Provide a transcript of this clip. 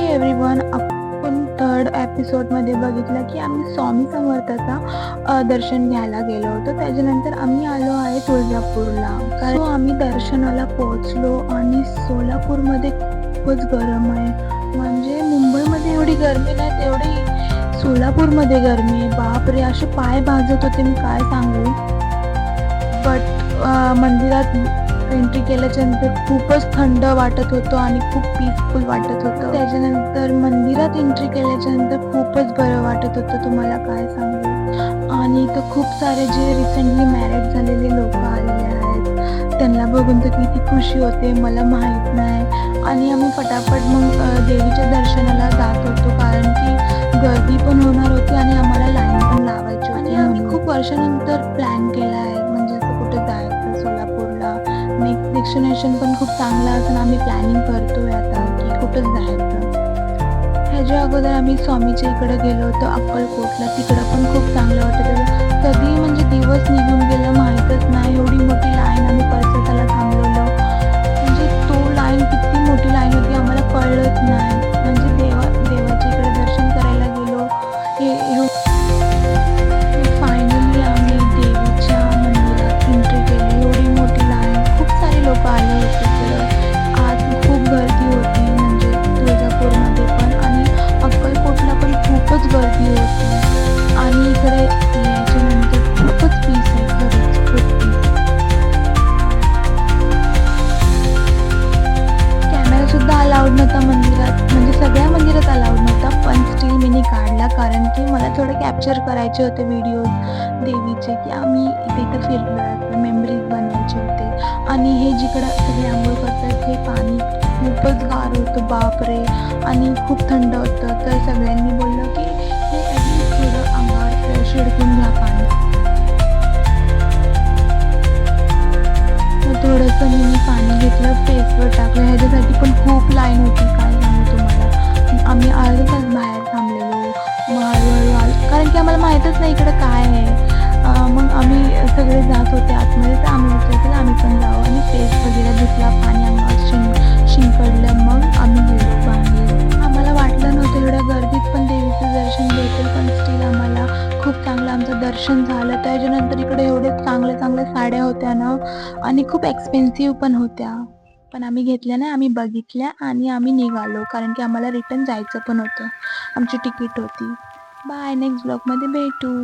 Everyone, आपण third एपिसोडमध्ये बघितलं की आम्ही स्वामी समर्थाचा दर्शन घ्यायला गेलो होतो. त्याच्यानंतर आम्ही आलो आहे तुळजापूरला. कारण आम्ही दर्शनाला पोहोचलो आणि सोलापूरमध्ये खूपच गरम आहे. म्हणजे मुंबईमध्ये एवढी गरमी नाही तेवढी सोलापूरमध्ये गरमी आहे. बापरे, असे पाय भाजत होते, मी काय सांगू. बट मंदिरात एंट्री केल्याच्या नंतर खूपच थंड वाटत होतं आणि खूप पीसफुल वाटत होतं. त्याच्यानंतर मंदिरात एंट्री केल्याच्या नंतर खूपच बरं वाटत होतं, तुम्हाला काय सांगू. आणि इथं खूप सारे जे रिसेंटली मॅरेड झालेले लोक आलेले आहेत, त्यांना बघून तर किती खुशी होते मला माहीत नाही. आणि आम्ही फटाफट मग देवीच्या दर्शनाला जात होतो, कारण की गर्दी पण होणार होती आणि आम्हाला लाईन पण लावायची होती. आणि आम्ही खूप वर्षानंतर प्लॅन केला आहे, म्हणजे असं कुठे जायचं सोलापूरला. नेक्स्ट डेस्टिनेशन पण खूप चांगलं असून आम्ही प्लॅनिंग करतोय आता की कुठं जायचं. ह्याच्या अगोदर आम्ही स्वामीच्या इकडे गेलो होतो अक्कलकोटला, तिकडं पण खूप चांगलं वाटत होतं. कधी म्हणजे दिवस निघून गेलं माहीतच नाही. एवढी मोठी लाईन, आम्ही परसताला थांबलेलो, म्हणजे तो लाईन किती मोठी लाईन होती आम्हाला कळलंच नाही. म्हणजे देवाच्या इकडे दर्शन करायला गेलो, हे फायनली आम्ही देवीच्या मंदिरात एंट्री केली. एवढी मोठी लाईन, खूप सारे लोक आले होते तिकडं. आज खूप गर्दी होती, म्हणजे तुळजापूरमध्ये पण आणि अक्कलकोटला पण खूपच गर्दी होती. आणि इकडे याच्यानंतर खूपच पीस आहे, खरंच खूप पीस. कॅमेरा सुद्धा अलाउड नव्हता मंदिरात, म्हणजे सगळ्या मंदिरात अलाउड नव्हता, पण स्टील मी काढला कारण की मला थोडं कॅप्चर करायचे होते व्हिडिओज देवीचे, की आम्ही तिथं फिरलो, मेमरीज बनवायचे होते. आणि हे जिकडं सगळे आंघोळ करतात हे पाणी खूपच गार होतं, बापरे, आणि खूप थंड होतं. तर सगळ्यांनी बोललं की हे ॲटलीस्ट थोडं अंगावर शिडकून घ्या पाणी. मग थोडंसं मी पाणी घेतलं, फेसवर टाकलं. ह्याच्यासाठी पण खूप लाईन होती, काय सांगू तुम्हाला. आम्ही अर्धा तास बाहेर थांबलेलो. मग हळूहळू कारण की आम्हाला माहीतच नाही इकडं काय आहे. मग आम्ही सगळे जात होते आतमध्ये, तर आम्ही विचार केला आम्ही पण जाऊ, आणि फेस वगैरे धुतला, पाणी अंगावर शिंपडलं. मग आम्ही गेलो बाहेर. आम्हाला वाटलं नव्हतं एवढ्या गर्दीत पण देवीचं दर्शन भेटेल, पण स्टील आम्हाला खूप चांगलं आमचं दर्शन झालं. त्याच्यानंतर इकडे एवढे चांगल्या साड्या होत्या ना, आणि खूप एक्सपेन्सिव्ह पण होत्या, पण आम्ही घेतल्या नाही. आम्ही बघितल्या आणि आम्ही निघालो, कारण की आम्हाला रिटर्न जायचं पण होतं, आमची तिकीट होती. बाय, नेक्स्ट ब्लॉगमध्ये भेटू.